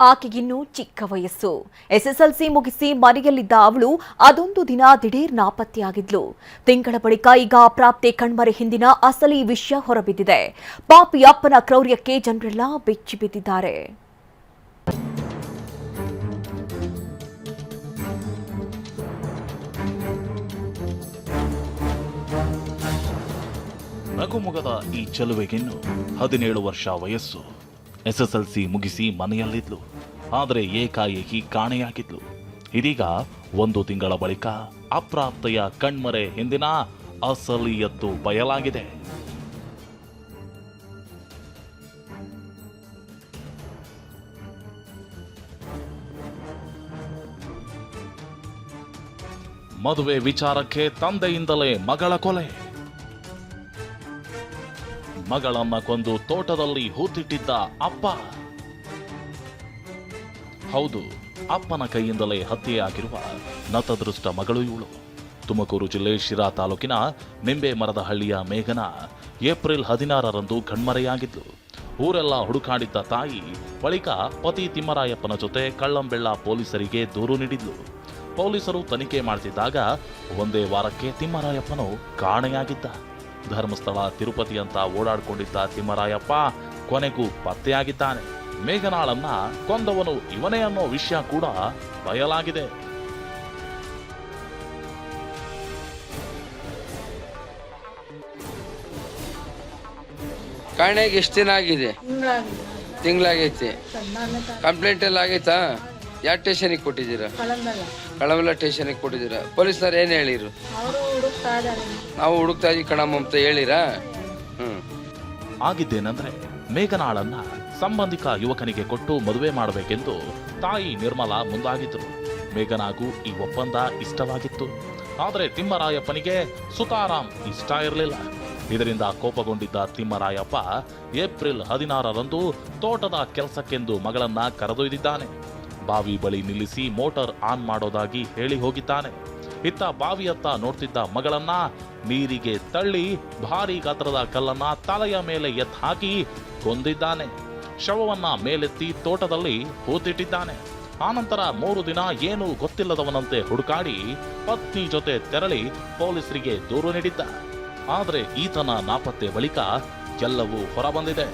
ಆಕೆಗಿನ್ನೂ ಚಿಕ್ಕ ವಯಸ್ಸು. ಎಸ್ಎಸ್ಎಲ್ಸಿ ಮುಗಿಸಿ ಮನೆಯಲ್ಲಿದ್ದ ಅವಳು ಅದೊಂದು ದಿನ ದಿಢೀರ್ ನಾಪತ್ತೆಯಾಗಿದ್ಲು. ತಿಂಗಳ ಬಳಿಕ ಈಗ ಅಪ್ರಾಪ್ತೆ ಕಣ್ಮರೆ ಹಿಂದಿನ ಅಸಲಿ ವಿಷಯ ಹೊರಬಿದ್ದಿದೆ. ಪಾಪಿ ಅಪ್ಪನ ಕ್ರೌರ್ಯಕ್ಕೆ ಜನರೆಲ್ಲ ಬೆಚ್ಚಿ ಬಿದ್ದಿದ್ದಾರೆ. ನಗುಮೊಗದ ಈ ಚೆಲುವೆಗಿನ್ನು 17 ವರ್ಷ ವಯಸ್ಸು. ಎಸ್ಎಸ್ಎಲ್ಸಿ ಮುಗಿಸಿ ಮನೆಯಲ್ಲಿದ್ಲು. ಆದರೆ ಏಕಾಏಕಿ ಕಾಣೆಯಾಗಿದ್ಲು. ಇದೀಗ 1 ತಿಂಗಳ ಬಳಿಕ ಅಪ್ರಾಪ್ತೆಯ ಕಣ್ಮರೆ ಹಿಂದಿನ ಅಸಲಿಯತ್ತು ಬಯಲಾಗಿದೆ. ಮದುವೆ ವಿಚಾರಕ್ಕೆ ತಂದೆಯಿಂದಲೇ ಮಗಳ ಕೊಲೆ. ಮಗಳನ್ನ ಕೊಂದು ತೋಟದಲ್ಲಿ ಹೂತಿಟ್ಟಿದ್ದ ಅಪ್ಪ. ಹೌದು, ಅಪ್ಪನ ಕೈಯಿಂದಲೇ ಹತ್ಯೆಯಾಗಿರುವ ನತದೃಷ್ಟ ಮಗಳು ಇವಳು. ತುಮಕೂರು ಜಿಲ್ಲೆ ಶಿರಾ ತಾಲೂಕಿನ ನಿಂಬೆ ಮರದ ಹಳ್ಳಿಯ ಮೇಘನ ಏಪ್ರಿಲ್ 16ರಂದು ಕಣ್ಮರೆಯಾಗಿದ್ಲು. ಊರೆಲ್ಲ ಹುಡುಕಾಡಿದ್ದ ತಾಯಿ ಬಳಿಕ ಪತಿ ತಿಮ್ಮರಾಯಪ್ಪನ ಜೊತೆ ಕಳ್ಳಂಬೆಳ್ಳ ಪೊಲೀಸರಿಗೆ ದೂರು ನೀಡಿದ್ಲು. ಪೊಲೀಸರು ತನಿಖೆ ಮಾಡ್ತಿದ್ದಾಗ ಒಂದೇ ವಾರಕ್ಕೆ ತಿಮ್ಮರಾಯಪ್ಪನು ಕಾಣೆಯಾಗಿದ್ದ. ಧರ್ಮಸ್ಥಳ ತಿರುಪತಿ ಅಂತ ಓಡಾಡ್ಕೊಂಡಿದ್ದ ತಿಮ್ಮರಾಯಪ್ಪ ಕೊನೆಗೂ ಪತ್ತೆಯಾಗಿದ್ದಾನೆ. ಮೇಘನಾಳನ್ನ ಕೊಂದವನು ಇವನೇ ಅನ್ನೋ ವಿಷಯ ಕೂಡ ಬಯಲಾಗಿದೆ. ಕಾಣೆಗೆ ಎಷ್ಟು ದಿನ ಆಗಿದೆ? ತಿಂಗಳಾಗೈತಿ. ಕಂಪ್ಲೇಂಟ್ ಎಲ್ಲ ಆಗೈತಾ? ಯಾವ ಸ್ಟೇಷನ್ಗೆ ಕೊಟ್ಟಿದ್ದೀರಾ? ಕಳಮಲ ಸ್ಟೇಷನ್ಗೆ ಕೊಟ್ಟಿದ್ದೀರಾ? ಪೊಲೀಸರು ಏನ್ ಹೇಳಿರು? ನಾವು ಹುಡುಕ್ತಾ ಇದೀವಿ ಕಣಮ್ಮ ಅಂತ ಹೇಳಿರಾ? ಆಗಿದ್ದೇನೆಂದ್ರೆ ಮೇಘನಾಳನ್ನ ಸಂಬಂಧಿಕ ಯುವಕನಿಗೆ ಕೊಟ್ಟು ಮದುವೆ ಮಾಡಬೇಕೆಂದು ತಾಯಿ ನಿರ್ಮಲಾ ಮುಂದಾಗಿದ್ರು. ಮೇಘನಾಗೂ ಈ ಒಪ್ಪಂದ ಇಷ್ಟವಾಗಿತ್ತು. ಆದರೆ ತಿಮ್ಮರಾಯಪ್ಪನಿಗೆ ಸುತಾರಾಮ್ ಇಷ್ಟ ಇರಲಿಲ್ಲ. ಇದರಿಂದ ಕೋಪಗೊಂಡಿದ್ದ ತಿಮ್ಮರಾಯಪ್ಪ ಏಪ್ರಿಲ್ 16ರಂದು ತೋಟದ ಕೆಲಸಕ್ಕೆಂದು ಮಗಳನ್ನ ಕರೆದೊಯ್ದಿದ್ದಾನೆ. ಬಾವಿ ಬಳಿ ನಿಲ್ಲಿಸಿ ಮೋಟಾರ್ ಆನ್ ಮಾಡೋದಾಗಿ ಹೇಳಿ ಹೋಗಿದ್ದಾನೆ. ಇತ್ತ ಬಾವಿಯತ್ತ ನೋಡ್ತಿದ್ದ ಮಗಳನ್ನ ನೀರಿಗೆ ತಳ್ಳಿ ಭಾರೀ ಗಾತ್ರದ ಕಲ್ಲನ್ನ ತಲೆಯ ಮೇಲೆ ಎತ್ ಹಾಕಿ ಕೊಂದಿದ್ದಾನೆ. ಶವವನ್ನ ಮೇಲೆತ್ತಿ ತೋಟದಲ್ಲಿ ಹೂತಿಟ್ಟಿದ್ದಾನೆ. ಆನಂತರ 3 ದಿನ ಏನೂ ಗೊತ್ತಿಲ್ಲದವನಂತೆ ಹುಡುಕಾಡಿ ಪತ್ನಿ ಜೊತೆ ತೆರಳಿ ಪೊಲೀಸರಿಗೆ ದೂರು ನೀಡಿದ್ದ. ಆದರೆ ಈತನ ನಾಪತ್ತೆ ಬಳಿಕ ಎಲ್ಲವೂ ಹೊರಬಂದಿದೆ.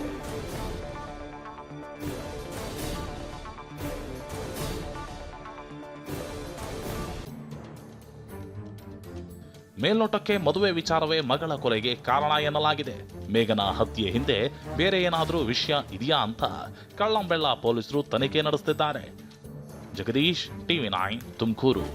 ಮೇಲ್ನೋಟಕ್ಕೆ ಮದುವೆ ವಿಚಾರವೇ ಮಗಳ ಕೊಲೆಗೆ ಕಾರಣ ಎನ್ನಲಾಗಿದೆ. ಮೇಘನ ಹತ್ಯೆ ಹಿಂದೆ ಬೇರೆ ಏನಾದರೂ ವಿಷಯ ಇದೆಯಾ ಅಂತ ಕಳ್ಳಂಬೆಳ್ಳ ಪೊಲೀಸರು ತನಿಖೆ ನಡೆಸುತ್ತಿದ್ದಾರೆ. ಜಗದೀಶ್, ಟಿವಿ9 ತುಮಕೂರು.